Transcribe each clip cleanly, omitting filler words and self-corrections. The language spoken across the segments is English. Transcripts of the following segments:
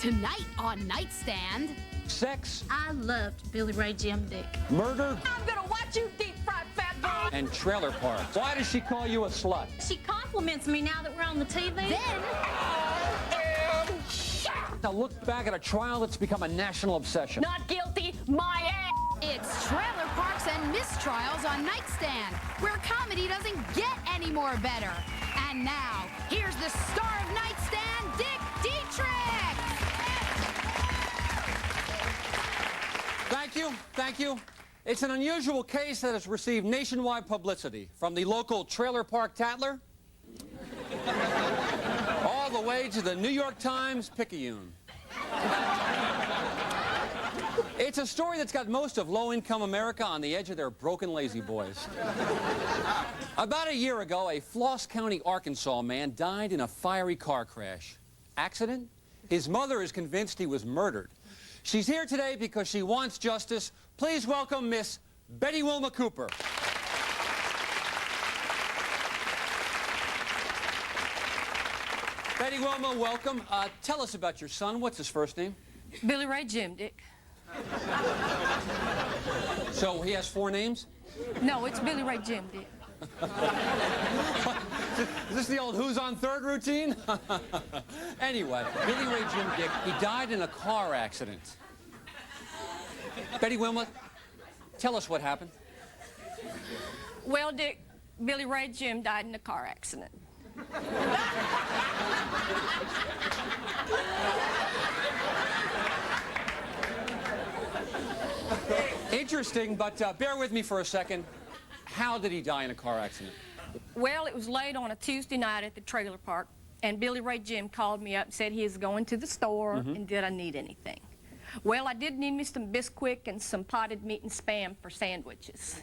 Tonight on Nightstand. Sex. I loved Billy Ray Jim Dick. Murder. I'm gonna watch you deep fried fat boy. And trailer parks. Why does she call you a slut? She compliments me now that we're on the TV. Then, Now look back at a trial that's become a national obsession. Not guilty, my ass. it's Trailer Parks and Mistrials on Nightstand, where comedy doesn't get any more better. And now, here's the star of Nightstand, Dietrick! Thank you. It's an unusual case that has received nationwide publicity, from the local trailer park tattler all the way to the New York Times Picayune. It's a story that's got most of low-income America on the edge of their broken lazy boys. About a year ago, a Floss County, Arkansas man died in a fiery car crash. Accident? His mother is convinced he was murdered. She's here today because she wants justice. Please welcome Miss Betty Wilma Cooper. Betty Wilma, welcome. Tell us about your son. What's his first name? Billy Ray Jim Dick. So he has 4 names? No, it's Billy Ray Jim Dick. Is this the old who's on third routine? Anyway, Billy Ray Jim Dick, he died in a car accident. Betty Wilma, tell us what happened. Well, Dick, Billy Ray Jim died in a car accident. Interesting, but bear with me for a second. How did he die in a car accident? Well, it was late on a Tuesday night at the trailer park, and Billy Ray Jim called me up and said he was going to the store and did I need anything. Well, I did need me some Bisquick and some potted meat and Spam for sandwiches.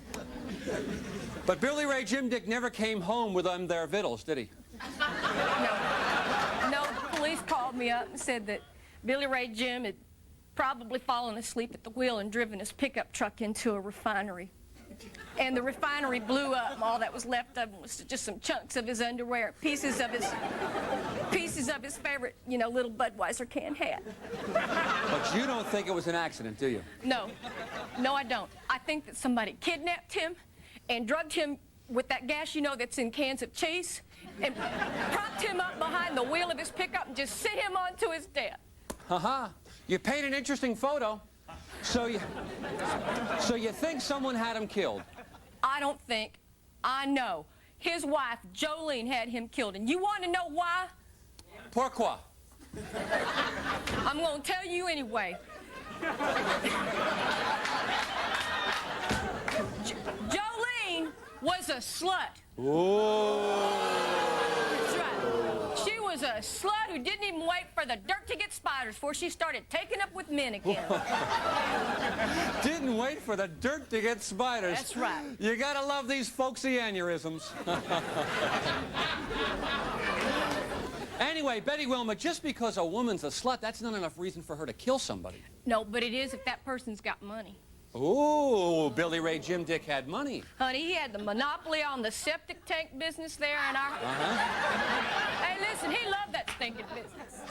But Billy Ray Jim Dick never came home with them there victuals, did he? No, the police called me up and said that Billy Ray Jim had probably fallen asleep at the wheel and driven his pickup truck into a refinery. And the refinery blew up, and all that was left of him was just some chunks of his underwear, pieces of his favorite, little Budweiser can hat. But you don't think it was an accident, do you? No, I don't. I think that somebody kidnapped him and drugged him with that gas, that's in cans of cheese, and propped him up behind the wheel of his pickup and just sent him on to his death. You paint an interesting photo. So you think someone had him killed? I don't think. I know. His wife, Jolene, had him killed. And you want to know why? Pourquoi? I'm going to tell you anyway. Jolene was a slut. Ooh. That's right. She was a slut who didn't even wait for the dirt to get spiders before she started taking up with men again. Didn't wait for the dirt to get spiders. That's right. You gotta love these folksy aneurysms. Anyway, Betty Wilma, just because a woman's a slut, that's not enough reason for her to kill somebody. No, but it is if that person's got money. Ooh, Billy Ray Jim Dick had money. Honey, he had the monopoly on the septic tank business there in our... Hey, listen, he loved that stinking business.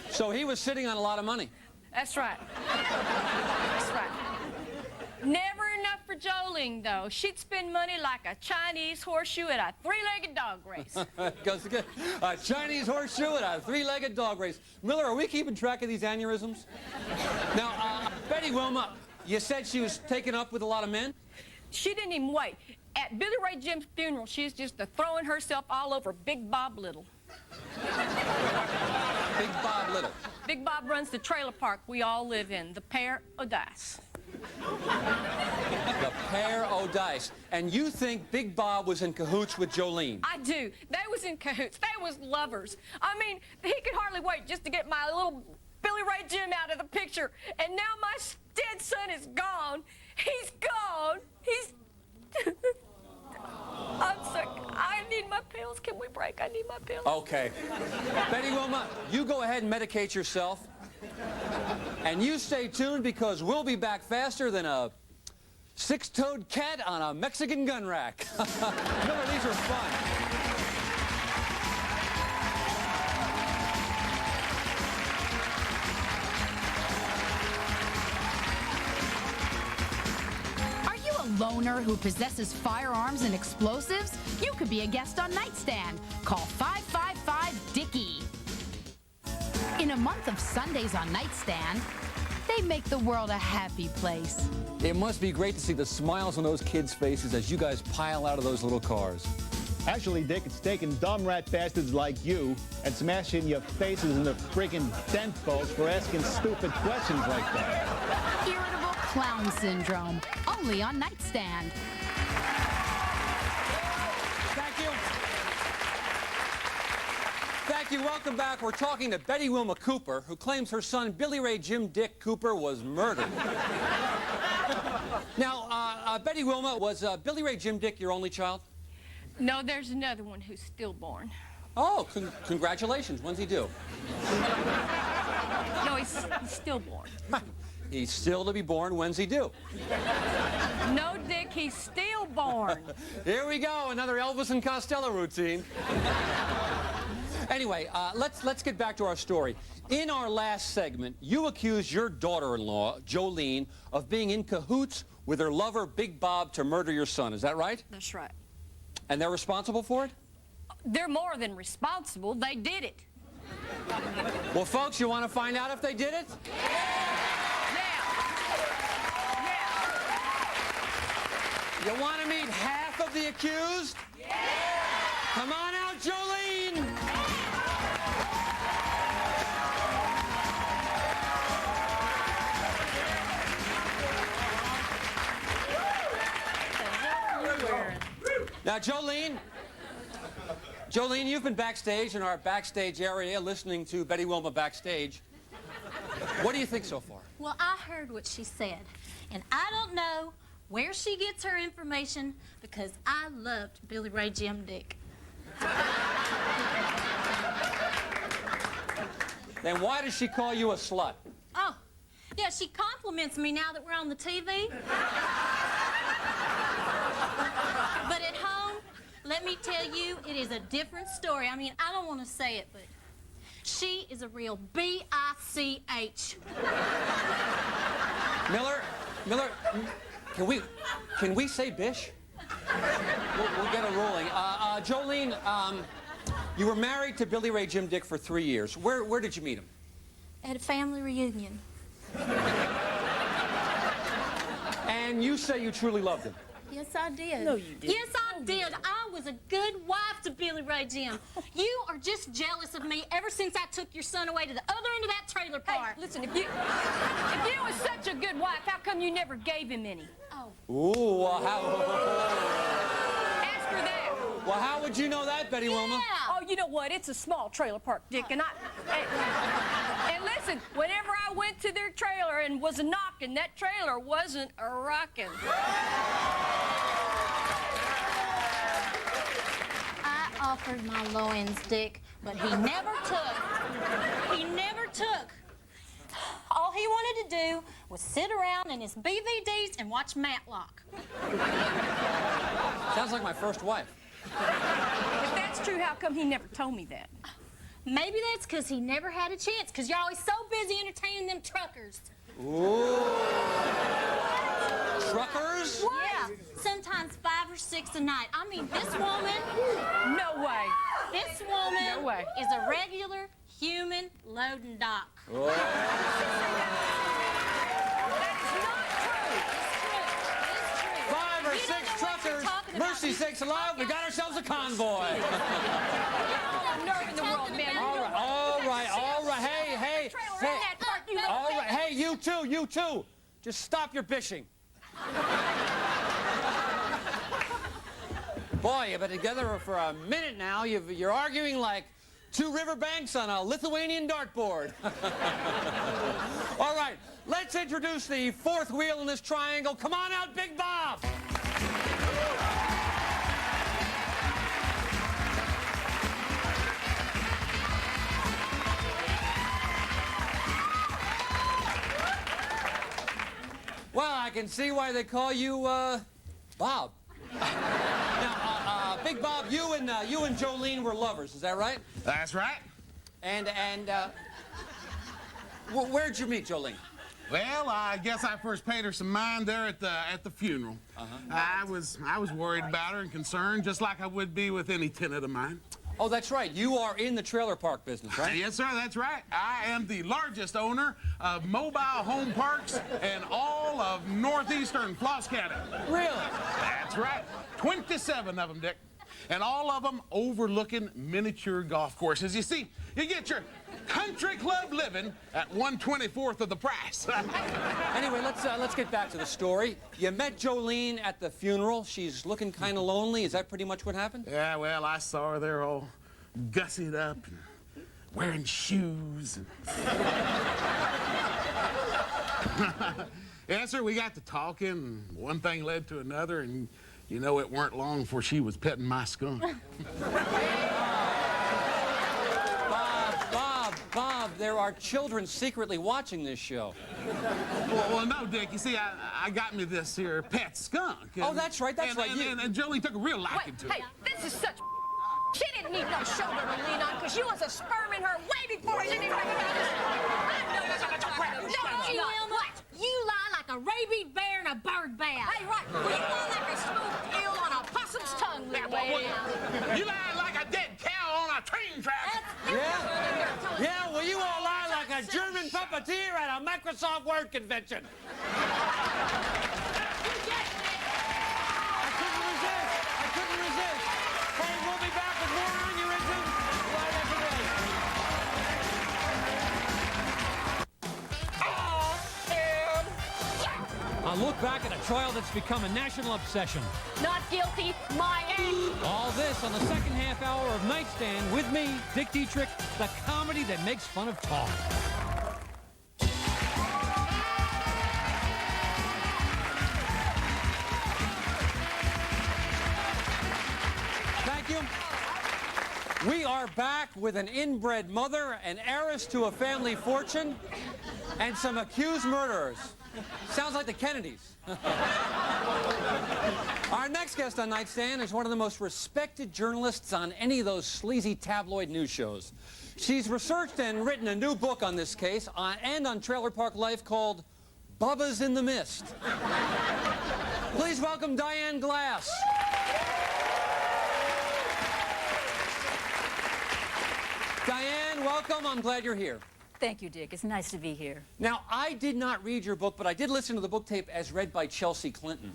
So he was sitting on a lot of money. That's right. That's right. Never enough for Jolene, though. She'd spend money like a Chinese horseshoe at a 3-legged dog race. Goes again. A Chinese horseshoe at a 3-legged dog race. Miller, are we keeping track of these aneurysms? Now, Betty Wilma, you said she was taken up with a lot of men? She didn't even wait. At Billy Ray Jim's funeral, she was just throwing herself all over Big Bob Little. Big Bob Little. Big Bob runs the trailer park we all live in, the Pair o' Dice. The Pair o' Dice. And you think Big Bob was in cahoots with Jolene? I do. They was in cahoots. They was lovers. I mean, he could hardly wait just to get my little Billy Ray Jim out of the picture. And now my dead son is gone. He's gone. He's... I'm sick. I need my pills. Can we break? I need my pills. Okay. Betty Wilma, you go ahead and medicate yourself. And you stay tuned because we'll be back faster than a 6-toed cat on a Mexican gun rack. Miller, these are fun. loner who possesses firearms and explosives? You could be a guest on Nightstand. Call 555-DICKY. In a month of Sundays on Nightstand, they make the world a happy place. It must be great to see the smiles on those kids' faces as you guys pile out of those little cars. Actually, Dick, it's taking dumb rat bastards like you and smashing your faces into friggin' dent balls for asking stupid questions like that. Irritable clown syndrome, only on Nightstand. Thank you. Thank you. Welcome back. We're talking to Betty Wilma Cooper, who claims her son, Billy Ray Jim Dick Cooper, was murdered. Now, Betty Wilma, was Billy Ray Jim Dick your only child? No, there's another one who's stillborn. Oh, congratulations. When's he due? No, he's stillborn. He's still to be born. When's he due? No, Dick, he's stillborn. Here we go, another Elvis and Costello routine. Anyway, let's get back to our story. In our last segment, you accused your daughter-in-law, Jolene, of being in cahoots with her lover, Big Bob, to murder your son. Is that right? That's right. And they're responsible for it? They're more than responsible. They did it. Well, folks, you want to find out if they did it? You want to meet half of the accused? Yeah! Come on out, Jolene! Now, Jolene, you've been backstage in our backstage area listening to Betty Wilma backstage. What do you think so far? Well, I heard what she said, and I don't know where she gets her information because I loved Billy Ray Jim Dick. Then why does she call you a slut? Oh, yeah, she compliments me now that we're on the TV. But at home, let me tell you, it is a different story. I mean, I don't want to say it, but she is a real B-I-C-H. Miller, can we say bish? We'll get a ruling. Jolene, you were married to Billy Ray Jim Dick for 3 years. Where did you meet him? At a family reunion. And you say you truly loved him. Yes, I did. No, you didn't. Yes, I did. I was a good wife to Billy Ray Jim. You are just jealous of me ever since I took your son away to the other end of that trailer park. Hey, listen, if you was such a good wife, how come you never gave him any? Oh. Ooh, well, Ask her that. Well, how would you know that, Betty Wilma? Yeah. Oh, you know what? It's a small trailer park, Dick, and listen, whenever I went to their trailer and was a-knocking, that trailer wasn't a-rocking. I offered my loins, Dick, but he never took. He never took. All he wanted to do was sit around in his BVDs and watch Matlock. Sounds like my first wife. If that's true, how come he never told me that? Maybe that's because he never had a chance, because you're always so busy entertaining them truckers. Ooh. Truckers? What? Yeah, sometimes 5 or 6 a night. I mean, this woman... No way. This woman No way. is a regular human loading dock. Oh. That is not true. Five or six truckers. Mercy sakes alive, we got ourselves a convoy. Nerve in the world, man. All right. Hey. All right, hey, you two. Just stop your bishing. Boy, you've been together for a minute now. You're arguing like two riverbanks on a Lithuanian dartboard. All right, let's introduce the fourth wheel in this triangle. Come on out, Big Bob. Well, I can see why they call you, Bob. Now, Big Bob, you and Jolene were lovers, is that right? That's right. And where'd you meet Jolene? Well, I guess I first paid her some mind there at the funeral. I was worried about her and concerned, just like I would be with any tenant of mine. Oh, that's right. You are in the trailer park business, right? Yes, sir, that's right. I am the largest owner of mobile home parks in all of northeastern Floss County. Really? That's right. 27 of them, Dick. And all of them overlooking miniature golf courses. You see, you get your country club living at 1/24 of the price. Anyway, let's get back to the story. You met Jolene at the funeral. She's looking kind of lonely. Is that pretty much what happened? Yeah, well, I saw her there all gussied up and wearing shoes. Yeah, sir, we got to talking, and one thing led to another, and you know, it weren't long before she was petting my skunk. Bob, there are children secretly watching this show. Well, no, Dick. You see, I got me this here pet skunk. Oh, that's right. And Jolene took a real liking to it. Hey, this is such She didn't need no shoulder to lean on because she was a sperm in her way before she didn't recognize us. Don't you, Wilma? You lie like a rabied bear and a bird bath. Hey, right. Well, you lie like a smooth eel on a possum's tongue, little lady. You lie like a dead cow on a train track. Yeah, well, you all lie like a German puppeteer at a Microsoft Word convention. I couldn't resist. Hey, we'll be back with more aneurysms right after this. A look back at a trial that's become a national obsession. Not guilty, my ass. All this on the second half hour of Nightstand with me, Dick Dietrick, the comedy that makes fun of talk. Thank you. We are back with an inbred mother, an heiress to a family fortune, and some accused murderers. Sounds like the Kennedys. Our next guest on Nightstand is one of the most respected journalists on any of those sleazy tabloid news shows. She's researched and written a new book on this case and on trailer park life called Bubba's in the Mist. Please welcome Diane Glass. Diane, welcome. I'm glad you're here. Thank you, Dick. It's nice to be here. Now, I did not read your book, but I did listen to the book tape as read by Chelsea Clinton.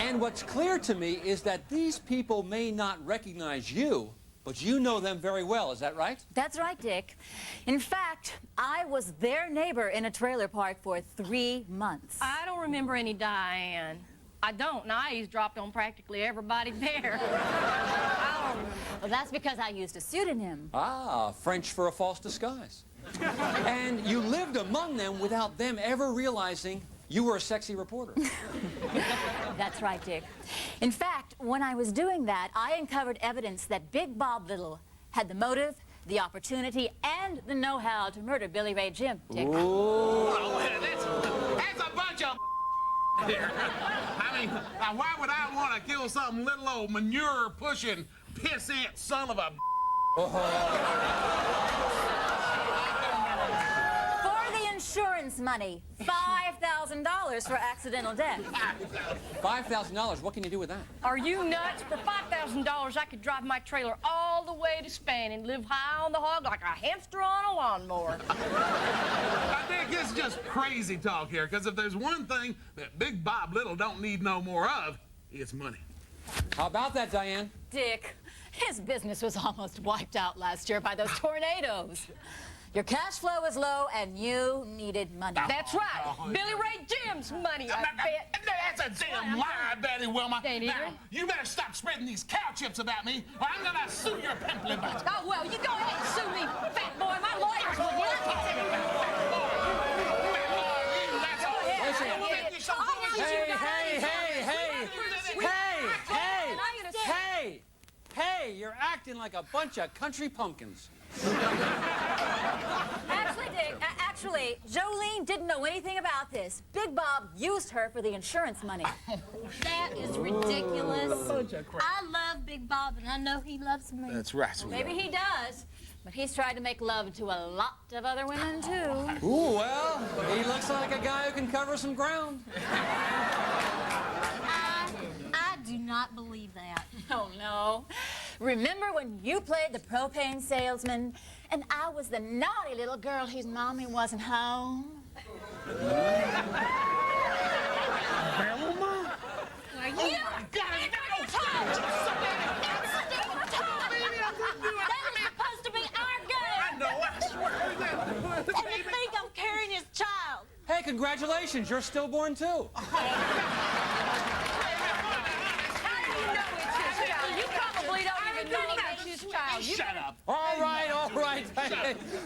And what's clear to me is that these people may not recognize you, but you know them very well. Is that right? That's right, Dick. In fact, I was their neighbor in a trailer park for 3 months. I don't remember any Diane. I don't, and I eavesdropped on practically everybody there. I don't remember. Well, that's because I used a pseudonym. Ah, French for a false disguise. And you lived among them without them ever realizing you were a sexy reporter. That's right, Dick. In fact, when I was doing that, I uncovered evidence that Big Bob Little had the motive, the opportunity, and the know-how to murder Billy Ray Jim, Dick. Ooh. Oh, that's a bunch of here. I mean, now why would I want to kill some little old manure-pushing, pissant son of a... For the insurance money, $5,000 for accidental death. $5,000. What can you do with that? Are you nuts? For $5,000, I could drive my trailer all the way to Spain and live high on the hog like a hamster on a lawnmower. I think it's just crazy talk here, because if there's one thing that Big Bob Little don't need no more of, it's money. How about that, Diane? Dick, his business was almost wiped out last year by those tornadoes. Your cash flow was low, and you needed money. That's right. Billy Ray Jim's money, I bet. That's a damn lie, Betty Wilma. Ain't either. Now, you better stop spreading these cow chips about me, or I'm gonna sue your pimply butt. Oh, well, you go ahead and sue me, fat boy. My lawyers will work it. Hey, you're acting looking like a bunch of country pumpkins. Actually, Dick, actually, Jolene didn't know anything about this. Big Bob used her for the insurance money. That is ridiculous. I love Big Bob, and I know he loves me. That's right, sweetheart. Maybe he does, but he's tried to make love to a lot of other women, too. Ooh, well, he looks like a guy who can cover some ground. I do not believe that. Oh, no. Remember when you played the propane salesman, and I was the naughty little girl whose mommy wasn't home? Velma? You God, no! That is supposed to be our girl. I know, I swear. And to think I'm carrying his child. Hey, congratulations, you're stillborn too. You probably don't even know that's his child. Shut up. All right, all right.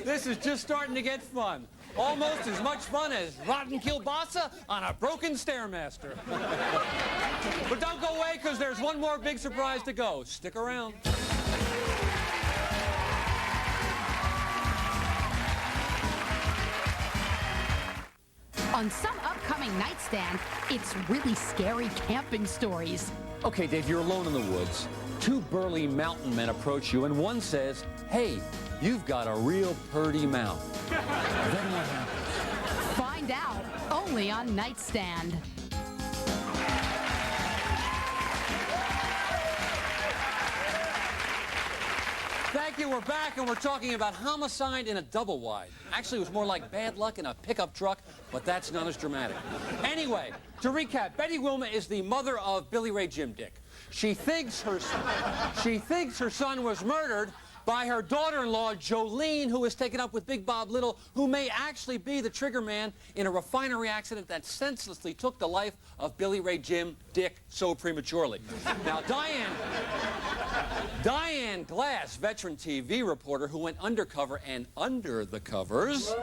This is just starting to get fun. Almost as much fun as rotten kielbasa on a broken Stairmaster. But don't go away, because there's one more big surprise to go. Stick around. On some upcoming nightstand, it's really scary camping stories. Okay, Dave, you're alone in the woods. Two burly mountain men approach you, and one says, "Hey, you've got a real purty mouth." Then what happens? Find out only on Nightstand. Thank you, we're back, and we're talking about homicide in a double wide. Actually, it was more like bad luck in a pickup truck, but that's not as dramatic. Anyway, to recap, Betty Wilma is the mother of Billy Ray Jim Dick. She thinks her son was murdered by her daughter-in-law, Jolene, who was taken up with Big Bob Little, who may actually be the trigger man in a refinery accident that senselessly took the life of Billy Ray Jim Dick so prematurely. Now, Diane Glass, veteran TV reporter who went undercover and under the covers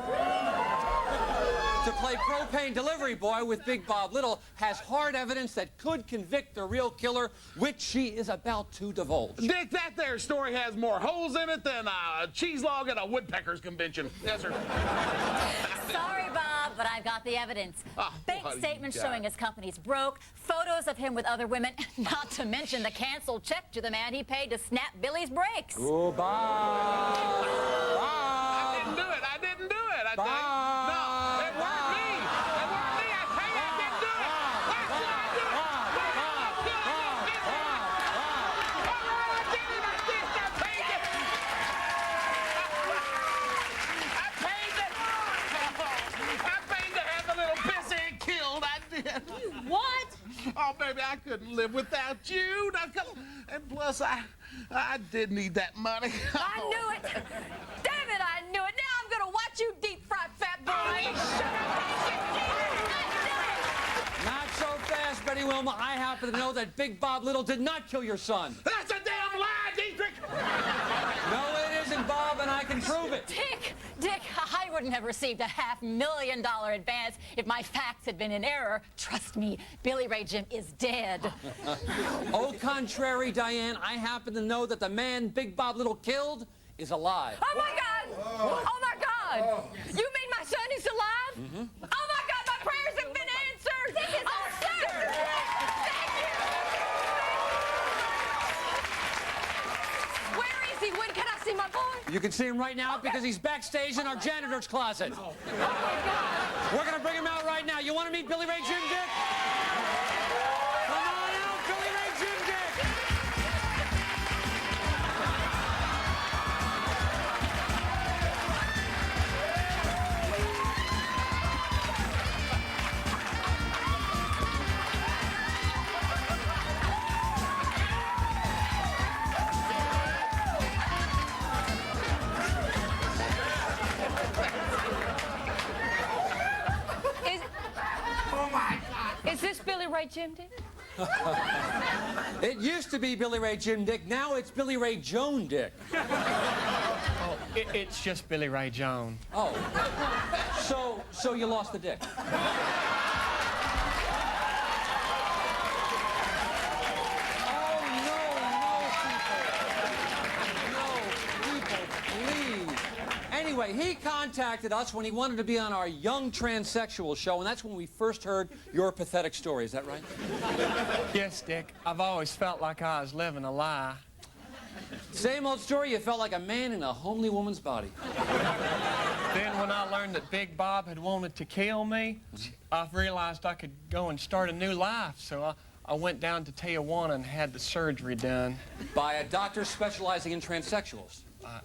to play propane delivery boy with Big Bob Little, has hard evidence that could convict the real killer, which she is about to divulge. Dick, that there story has more holes in it than a cheese log at a woodpeckers convention. Yes, sir. Sorry, Bob, but I've got the evidence. Bank what do you statements got? showing his company's broke, photos of him with other women, not to mention the canceled check to the man he paid to snap Billy's brakes. Oh, Bob! I didn't do it. I didn't do it. I didn't. No, it weren't me. It weren't me. I tell you, I didn't do it. That's why I did it. I paid to have the little pissy killed. I did. What? Oh, baby, I couldn't live without you. Now, come. And plus, I did need that money. I knew it. Damn it, I knew it. Now I'm going to watch you deep fry fat boy. Not so fast, Betty Wilma. I happen to know that Big Bob Little did not kill your son. That's a damn lie, Dietrick. No, it isn't, Bob, and I can prove it. Dick, I wouldn't have received a $500,000 advance if my facts had been in error. Trust me, Billy Ray Jim is dead. Au contrary, Diane, I happen to know that the man Big Bob Little killed is alive. Oh, my God. Oh, my God. You mean my son is alive? Mm-hmm. Oh, my God, my prayers have been answered. Dick is Thank you. Where is he? When can I see my boy? You can see him right now because he's backstage in our janitor's closet. Oh, my God. We're going to bring him out right now. You want to meet Billy Ray Jim Dick? Come on out, Billy Ray Jim Dick! Is this Billy Ray Jim Dick? It used to be Billy Ray Jim Dick. Now it's Billy Ray Joan Dick. Oh, it's just Billy Ray Joan. Oh. So you lost the dick. Anyway, he contacted us when he wanted to be on our Young Transsexual show, and that's when we first heard your pathetic story. Is that right? Yes, Dick. I've always felt like I was living a lie. Same old story, you felt like a man in a homely woman's body. Then when I learned that Big Bob had wanted to kill me, I realized I could go and start a new life, so I went down to Tijuana and had the surgery done. By a doctor specializing in transsexuals?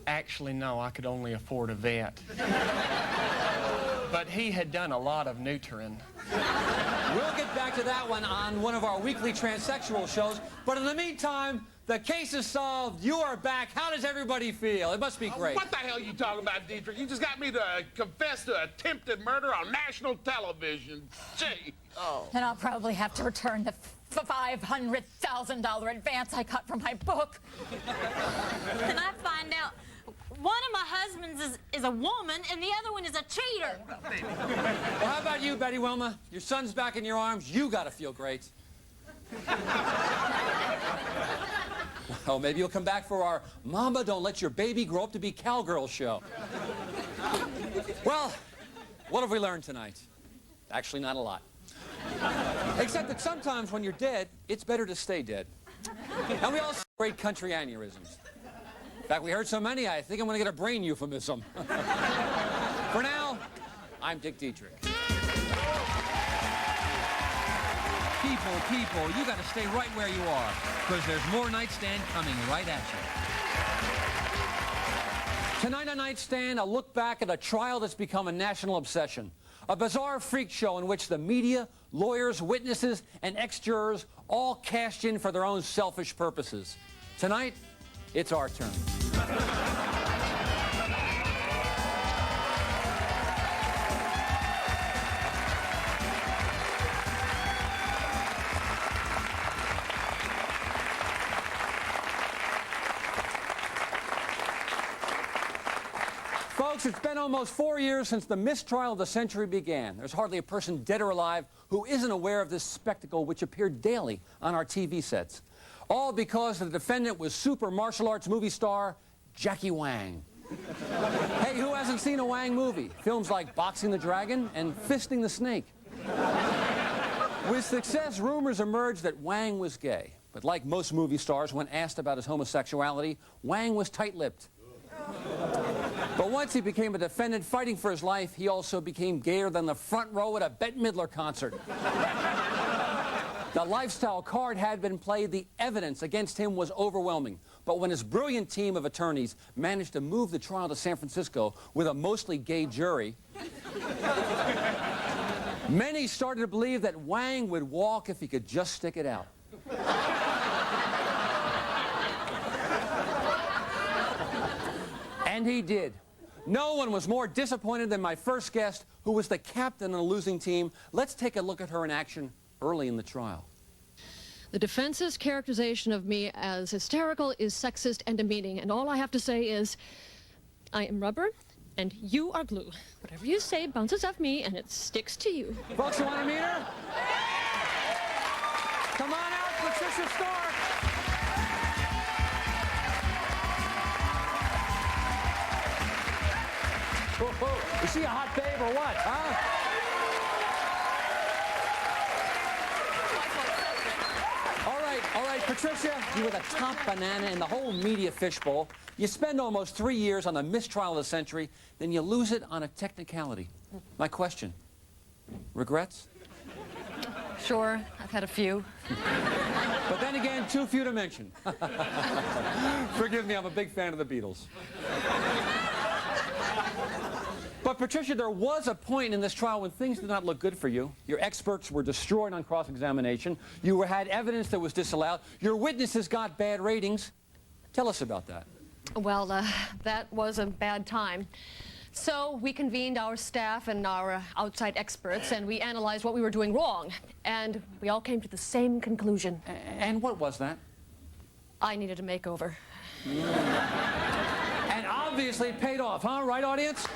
Actually, no, I could only afford a vet. But he had done a lot of neutering. We'll get back to that one of our weekly transsexual shows, but in the meantime, the case is solved, you are back. How does everybody feel? It must be great. What the hell are you talking about, Dietrick? You just got me to confess to attempted murder on national television. Gee. Oh. And I'll probably have to return the $500,000 advance I got from my book. Can I find out? One of my husbands is a woman, and the other one is a cheater. Well, how about you, Betty Wilma? Your son's back in your arms. You gotta feel great. Well, maybe you'll come back for our Mama Don't Let Your Baby Grow Up to Be Cowgirl show. Well, what have we learned tonight? Actually, not a lot. Except that sometimes when you're dead, it's better to stay dead. And we all great country aneurysms. In fact, we heard so many, I think I'm going to get a brain euphemism. For now, I'm Dick Dietrick. People, you got to stay right where you are, because there's more Nightstand coming right at you. Tonight on Nightstand, a look back at a trial that's become a national obsession. A bizarre freak show in which the media, lawyers, witnesses, and ex-jurors all cashed in for their own selfish purposes. Tonight, it's our turn. Folks, it's been almost 4 years since the mistrial of the century began. There's hardly a person dead or alive who isn't aware of this spectacle which appeared daily on our TV sets. All because the defendant was super martial arts movie star Jackie Wang. Hey, who hasn't seen a Wang movie? Films like Boxing the Dragon and Fisting the Snake. With success, rumors emerged that Wang was gay. But like most movie stars, when asked about his homosexuality, Wang was tight-lipped. But once he became a defendant fighting for his life, he also became gayer than the front row at a Bette Midler concert. The lifestyle card had been played. The evidence against him was overwhelming. But when his brilliant team of attorneys managed to move the trial to San Francisco with a mostly gay jury, many started to believe that Wang would walk if he could just stick it out. And he did. No one was more disappointed than my first guest, who was the captain on a losing team. Let's take a look at her in action early in the trial. The defense's characterization of me as hysterical is sexist and demeaning, and all I have to say is, I am rubber, and you are glue. Whatever you say bounces off me, and it sticks to you. Folks, you want to meet her? Come on out, Patricia Stark. Whoa. Is she a hot babe or what, huh? All right, Patricia, you were the top banana in the whole media fishbowl. You spend almost 3 years on the mistrial of the century, then you lose it on a technicality. My question, regrets? Sure, I've had a few. But then again, too few to mention. Forgive me, I'm a big fan of the Beatles. But Patricia, there was a point in this trial when things did not look good for you. Your experts were destroyed on cross-examination. You had evidence that was disallowed. Your witnesses got bad ratings. Tell us about that. Well, that was a bad time. So we convened our staff and our outside experts, and we analyzed what we were doing wrong. And we all came to the same conclusion. And what was that? I needed a makeover. And obviously it paid off, huh? Right, audience?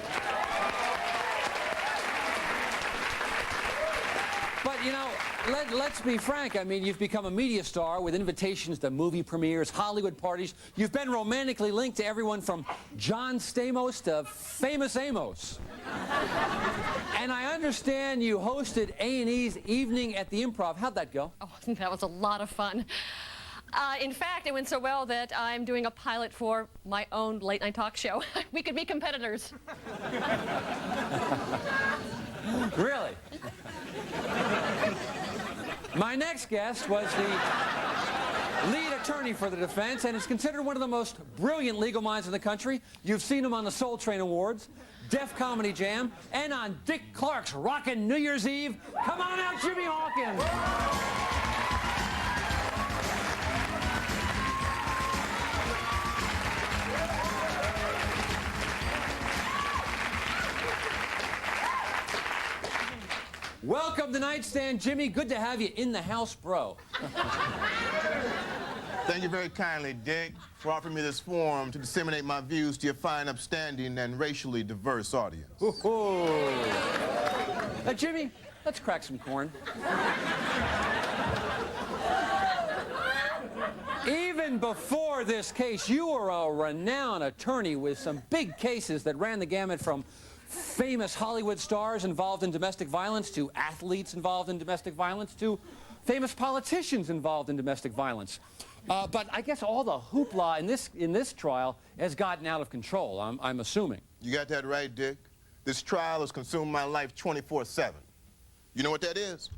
But you know, let's be frank. I mean, you've become a media star with invitations to movie premieres, Hollywood parties. You've been romantically linked to everyone from John Stamos to Famous Amos. And I understand you hosted A&E's Evening at the Improv. How'd that go? Oh, that was a lot of fun. In fact, it went so well that I'm doing a pilot for my own late-night talk show. We could be competitors. Really? My next guest was the lead attorney for the defense and is considered one of the most brilliant legal minds in the country. You've seen him on the Soul Train Awards, Def Comedy Jam, and on Dick Clark's Rockin' New Year's Eve. Come on out, Jimmy Hawkins! Welcome to Nightstand, Jimmy. Good to have you in the house, bro. Thank you very kindly, Dick, for offering me this forum to disseminate my views to your fine, upstanding, and racially diverse audience. Jimmy, let's crack some corn. Even before this case, you were a renowned attorney with some big cases that ran the gamut from famous Hollywood stars involved in domestic violence to athletes involved in domestic violence to famous politicians involved in domestic violence. But I guess all the hoopla in this trial has gotten out of control, I'm assuming. You got that right, Dick. This trial has consumed my life 24/7. You know what that is?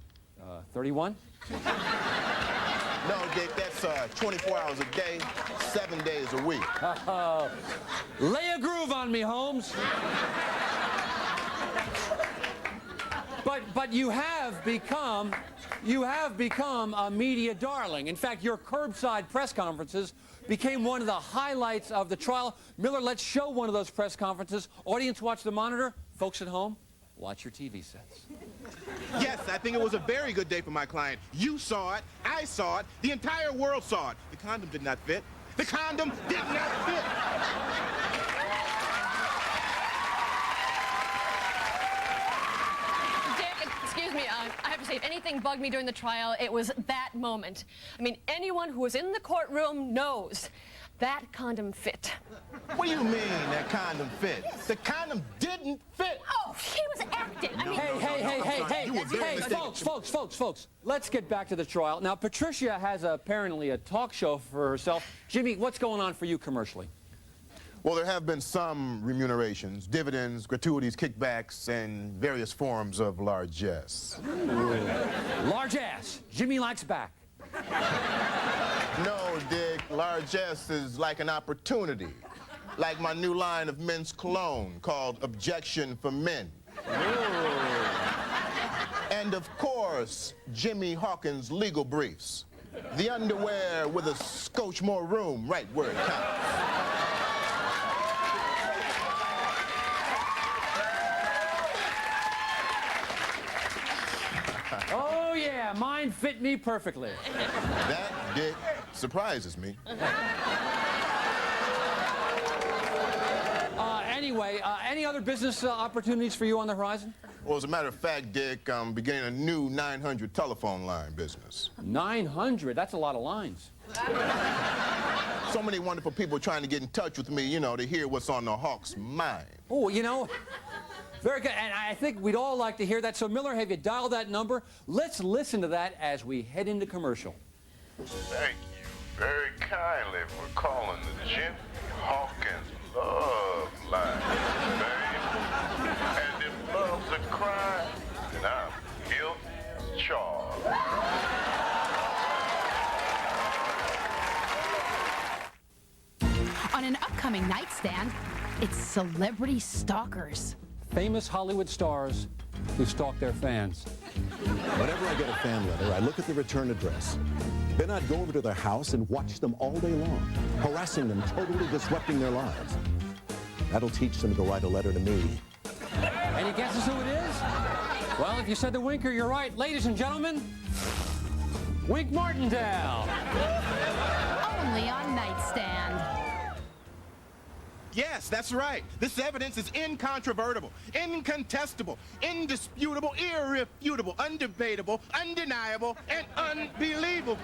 31? No, Dick, that's 24 hours a day, 7 days a week. Lay a groove on me, Holmes. But you have become a media darling. In fact, your curbside press conferences became one of the highlights of the trial. Miller, let's show one of those press conferences. Audience, watch the monitor. Folks at home, watch your TV sets. Yes, I think it was a very good day for my client. You saw it, I saw it, the entire world saw it. The condom did not fit. The condom did not fit. Excuse me, I have to say, if anything bugged me during the trial, it was that moment. I mean, anyone who was in the courtroom knows that condom fit. What do you mean that condom fit? The condom didn't fit. Oh, he was acting. I mean, Hey, folks, let's get back to the trial. Now, Patricia has apparently a talk show for herself. Jimmy, what's going on for you commercially? Well, there have been some remunerations, dividends, gratuities, kickbacks, and various forms of largesse. Largesse. Jimmy likes back. No, Dick, largesse is like an opportunity. Like my new line of men's cologne called Objection for Men. And of course, Jimmy Hawkins' legal briefs. The underwear with a scotch more room right where it counts. Oh, yeah, mine fit me perfectly. That, Dick, surprises me. Anyway, any other business opportunities for you on the horizon? Well, as a matter of fact, Dick, I'm beginning a new 900 telephone line business. 900? That's a lot of lines. So many wonderful people trying to get in touch with me, you know, to hear what's on the Hawk's mind. Oh, you know, very good. And I think we'd all like to hear that. So, Miller, have you dialed that number? Let's listen to that as we head into commercial. Thank you very kindly for calling the Jimmy Hawkins Love Line, baby. And if love's a crime, then I'm guilty as charged. On an upcoming nightstand, it's celebrity stalkers. Famous Hollywood stars who stalk their fans. Whenever I get a fan letter, I look at the return address. Then I'd go over to their house and watch them all day long, harassing them, totally disrupting their lives. That'll teach them to write a letter to me. Any guesses who it is? Well, if you said the Winker, you're right. Ladies and gentlemen, Wink Martindale. Only on Nightstand. Yes, that's right. This evidence is incontrovertible, incontestable, indisputable, irrefutable, undebatable, undeniable, and unbelievable.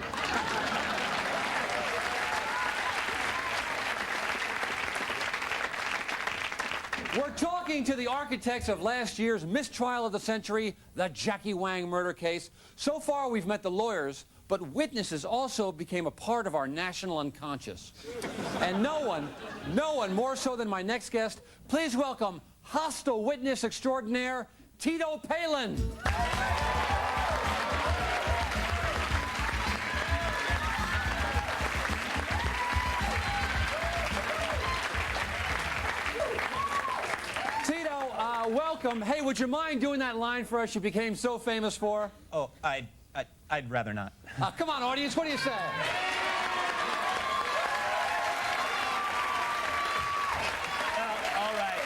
We're talking to the architects of last year's mistrial of the century, the Jackie Wang murder case. So far, we've met the lawyers, but witnesses also became a part of our national unconscious. And no one more so than my next guest. Please welcome hostile witness extraordinaire, Tito Palin. Welcome. Hey, would you mind doing that line for us you became so famous for? Oh, I'd rather not. Come on, audience, what do you say? All right.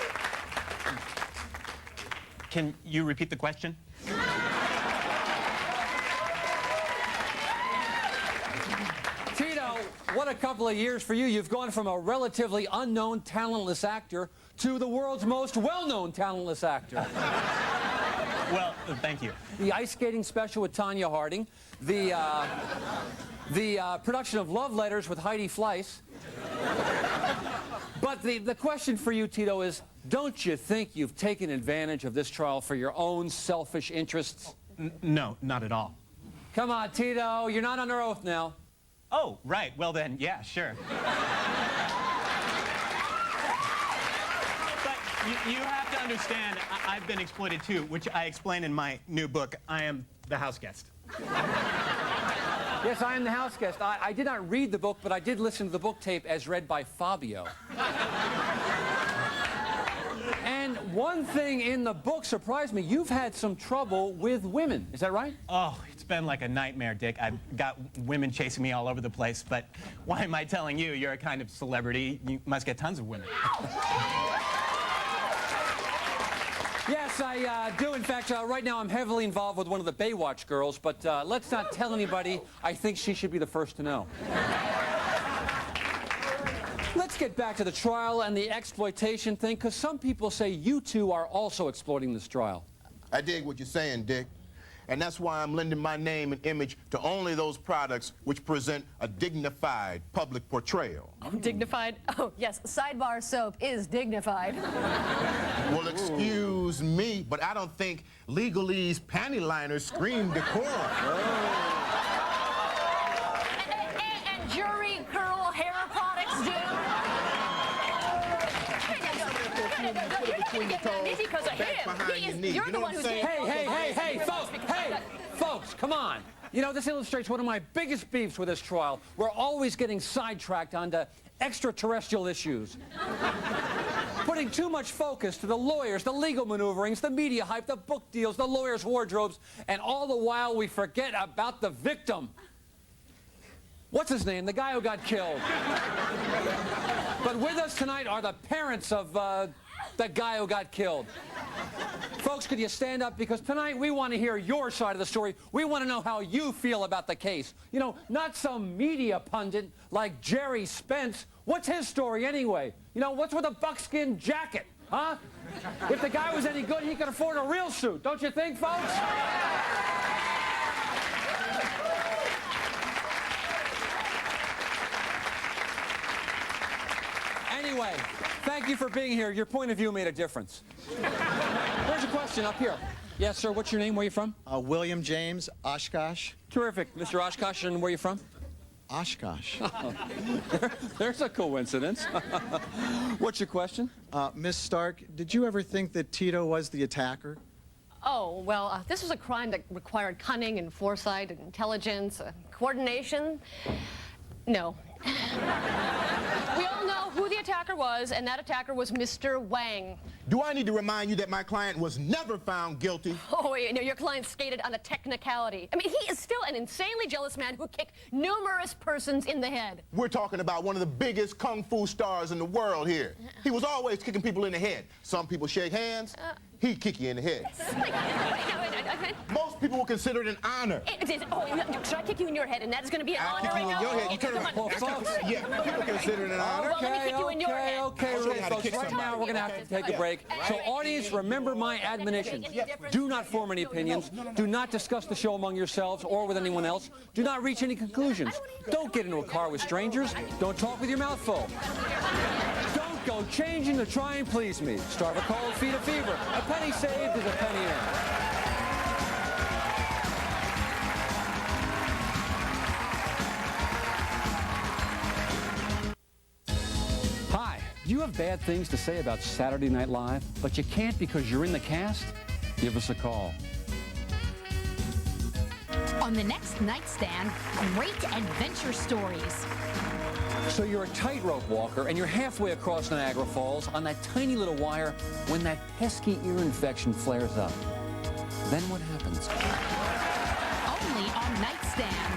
Can you repeat the question? Tito, what a couple of years for you. You've gone from a relatively unknown, talentless actor to the world's most well-known talentless actor. Well, thank you. The ice skating special with Tanya Harding, the production of Love Letters with Heidi Fleiss. But the question for you, Tito, is don't you think you've taken advantage of this trial for your own selfish interests? No, not at all. Come on, Tito, you're not under oath now. Oh, right. Well then, yeah, sure. You have to understand, I've been exploited too, which I explain in my new book. I am the house guest. Yes, I am the house guest. I did not read the book, but I did listen to the book tape as read by Fabio. And one thing in the book surprised me. You've had some trouble with women. Is that right? Oh, it's been like a nightmare, Dick. I've got women chasing me all over the place, but why am I telling you? You're a kind of celebrity. You must get tons of women. Yes, I do. In fact, right now I'm heavily involved with one of the Baywatch girls, but let's not tell anybody. I think she should be the first to know. Let's get back to the trial and the exploitation thing, because some people say you two are also exploiting this trial. I dig what you're saying, Dick. And that's why I'm lending my name and image to only those products which present a dignified public portrayal. Dignified? Oh, yes, Sidebar soap is dignified. Well, excuse me, but I don't think legalese panty liners scream decorum. And jury curl hair products do. You're gonna get busy because of him. You're the one who's getting... Hey, folks, come on. You know, this illustrates one of my biggest beefs with this trial. We're always getting sidetracked onto extraterrestrial issues. Putting too much focus to the lawyers, the legal maneuverings, the media hype, the book deals, the lawyers' wardrobes, and all the while we forget about the victim. What's his name? The guy who got killed. But with us tonight are the parents of the guy who got killed. Folks, could you stand up? Because tonight we want to hear your side of the story. We want to know how you feel about the case. You know, not some media pundit like Jerry Spence. What's his story anyway? You know, what's with a buckskin jacket, huh? If the guy was any good, he could afford a real suit, don't you think, folks? Anyway, thank you for being here. Your point of view made a difference. Where's your question? Up here. Yes, sir. What's your name? Where are you from? William James, Oshkosh. Terrific. Mr. Oshkosh, and where are you from? Oshkosh. There's a coincidence. What's your question? Miss Stark, did you ever think that Tito was the attacker? Oh, well, this was a crime that required cunning and foresight and intelligence, coordination. No. We all know who the attacker was, and that attacker was Mr. Wang. Do I need to remind you that my client was never found guilty? Oh, you know, your client skated on a technicality. I mean, he is still an insanely jealous man who kicked numerous persons in the head. We're talking about one of the biggest kung fu stars in the world here. He was always kicking people in the head. Some people shake hands, he'd kick you in the head. Most people will consider it an honor. Should I kick you in your head, and that is going to be an honor right now? I'll kick you in your head. You turn around. Well, folks, yeah, people consider it an honor. Well, let me kick you in your head. Okay, folks, right now we're going to have to take a break. So, audience, remember my admonition. Do not form any opinions. Do not discuss the show among yourselves or with anyone else. Do not reach any conclusions. Don't get into a car with strangers. Don't talk with your mouth full. Don't go changing to try and please me. Starve a cold, feed a fever. A penny saved is a penny earned. Do you have bad things to say about Saturday Night Live, but you can't because you're in the cast? Give us a call. On the next Nightstand, great adventure stories. So you're a tightrope walker and you're halfway across Niagara Falls on that tiny little wire when that pesky ear infection flares up. Then what happens? Only on Nightstand.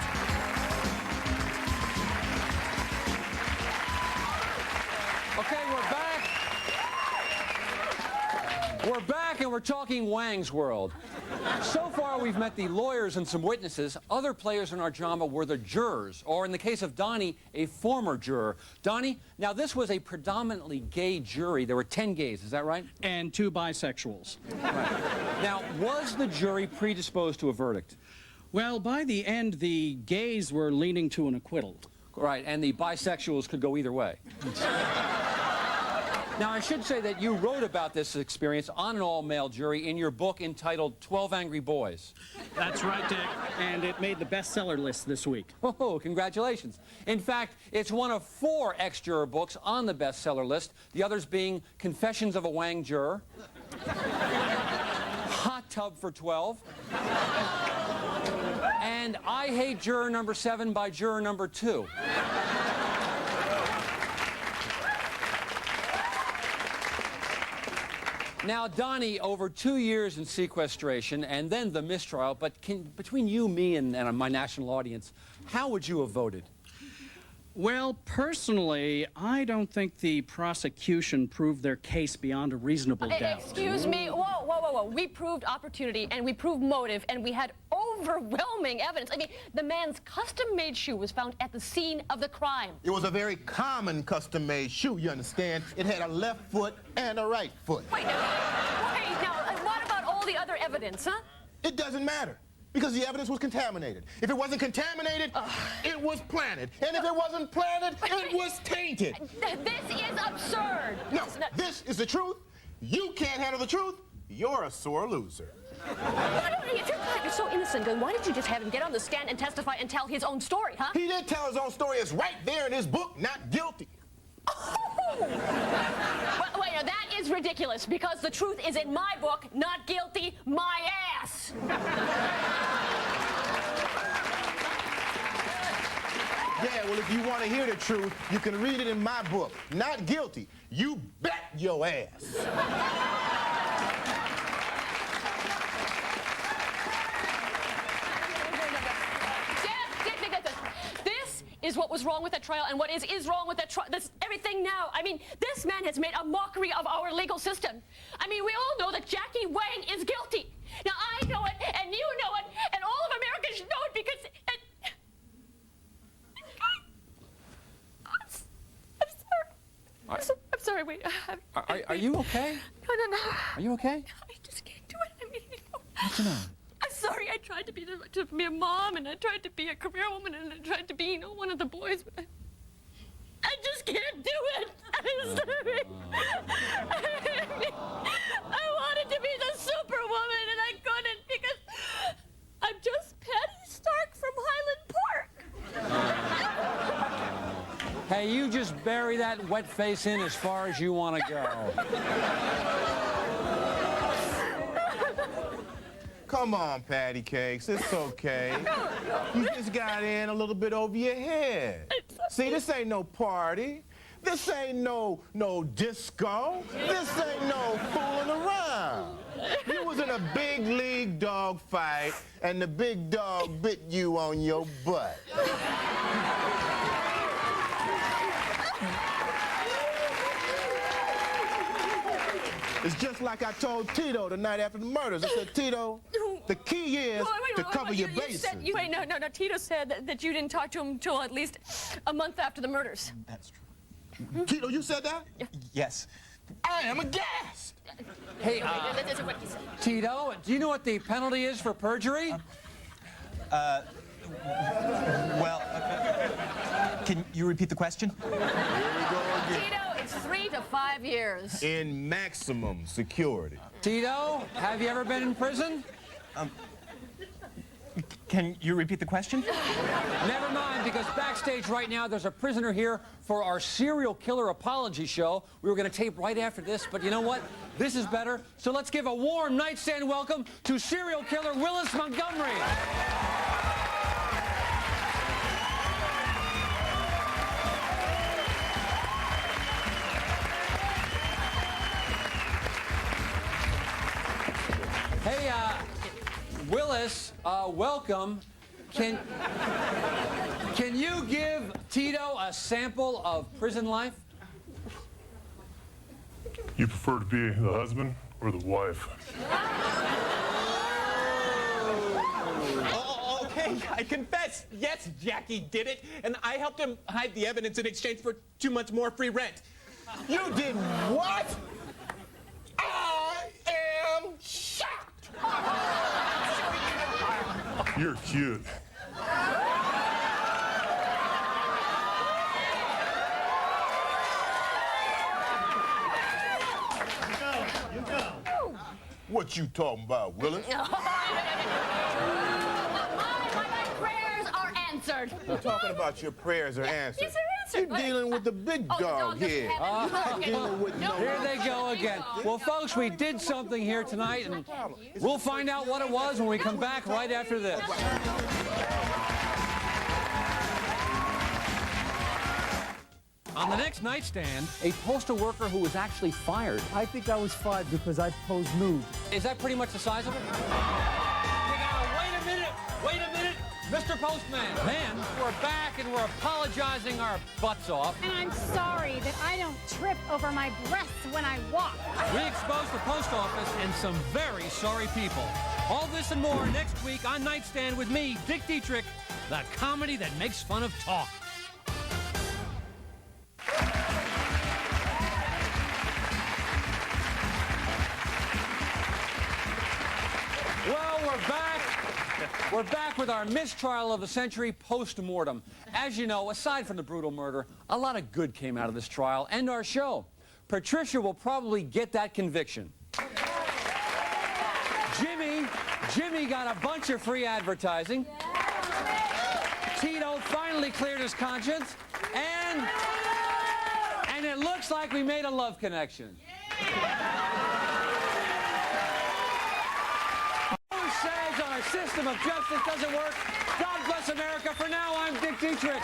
Okay, we're back. We're back and we're talking Wang's World. So far, we've met the lawyers and some witnesses. Other players in our drama were the jurors, or in the case of Donnie, a former juror. Donnie, now this was a predominantly gay jury. There were 10 gays, is that right? And 2 bisexuals. Right. Now, was the jury predisposed to a verdict? Well, by the end, the gays were leaning to an acquittal. Right, and the bisexuals could go either way. Now, I should say that you wrote about this experience on an all-male jury in your book entitled 12 Angry Boys. That's right, Dick, and it made the bestseller list this week. Oh, congratulations. In fact, it's one of 4 ex-juror books on the bestseller list, the others being Confessions of a Wang Juror, Hot Tub for 12, and I Hate Juror Number 7 by Juror Number 2. Now, Donnie, over 2 years in sequestration and then the mistrial, but between you, me, and my national audience, how would you have voted? Well, personally, I don't think the prosecution proved their case beyond a reasonable doubt. Excuse me. Whoa, whoa, whoa, whoa. We proved opportunity, and we proved motive, and we had overwhelming evidence. I mean, the man's custom-made shoe was found at the scene of the crime. It was a very common custom-made shoe, you understand? It had a left foot and a right foot. Wait, now, what about all the other evidence, huh? It doesn't matter. Because the evidence was contaminated. If it wasn't contaminated, it was planted. And if it wasn't planted, it was tainted. This is absurd. No, this is the truth. You can't handle the truth. You're a sore loser. If your client is so innocent, then why did you just have him get on the stand and testify and tell his own story, huh? He did tell his own story. It's right there in his book, Not Guilty. Oh. Well, wait, now that is ridiculous, because the truth is in my book, Not Guilty, my ass. Yeah, well, if you want to hear the truth, you can read it in my book, Not Guilty. You bet your ass. Is what was wrong with that trial, and what is wrong with that trial. That's everything now. I mean, this man has made a mockery of our legal system. I mean, we all know that Jackie Wang is guilty. Now, I know it, and you know it, and all of America should know it because... I'm sorry, wait. Are you okay? No. Are you okay? I just can't do it. I mean, What's the matter? I'm sorry, I tried to be a mom, and I tried to be a career woman, and I tried to be, one of the boys, but I just can't do it. I'm sorry. I wanted to be the superwoman, and I couldn't because I'm just Patty Stark from Highland Park. Hey, you just bury that wet face in as far as you want to go. Come on, Patty Cakes, it's okay. You just got in a little bit over your head. See, this ain't no party. This ain't no disco. This ain't no fooling around. You was in a big league dog fight, and the big dog bit you on your butt. It's just like I told Tito the night after the murders. I said, Tito, the key is to cover your bases. Wait, no. Tito said that you didn't talk to him until at least a month after the murders. That's true. Tito, you said that? Yes. I am aghast. Hey, Tito, do you know what the penalty is for perjury? Well, can you repeat the question? Here we go again. Tito, it's 3 to 5 years. In maximum security. Tito, have you ever been in prison? Can you repeat the question? Never mind, because backstage right now, there's a prisoner here for our serial killer apology show. We were going to tape right after this, but you know what? This is better. So let's give a warm nightstand welcome to serial killer Willis Montgomery. Hey, Willis, welcome. Can you give Tito a sample of prison life? You prefer to be the husband or the wife? Oh, okay, I confess. Yes, Jackie did it, and I helped him hide the evidence in exchange for 2 months more free rent. You did what? I am shocked. You're cute. What you talking about, Willis? My prayers are answered. You're talking about your prayers are answered. Yes, they're answered. You're dealing with the big dog here. You're not dealing with no. Here they go again. Well, folks, we did something here tonight, and we'll find out what it was when we come back right after this. On the next nightstand, A postal worker who was actually fired. I think I was fired because I posed nude. Is that pretty much the size of it? Wait a minute! Wait a minute! Mr. Postman! Man, we're back and we're apologizing our butts off. And I'm sorry that I don't trip over my breasts when I walk. we exposed the post office and some very sorry people. All this and more next week on Nightstand with me, Dick Dietrick, the comedy that makes fun of talk. Well, we're back. We're back with our mistrial of the century post-mortem. As you know, aside from the brutal murder, a lot of good came out of this trial and our show. Patricia will probably get that conviction. Jimmy got a bunch of free advertising. Tito finally cleared his conscience. And it looks like we made a love connection. Who says our system of justice doesn't work? God bless America. For now, I'm Dick Dietrick.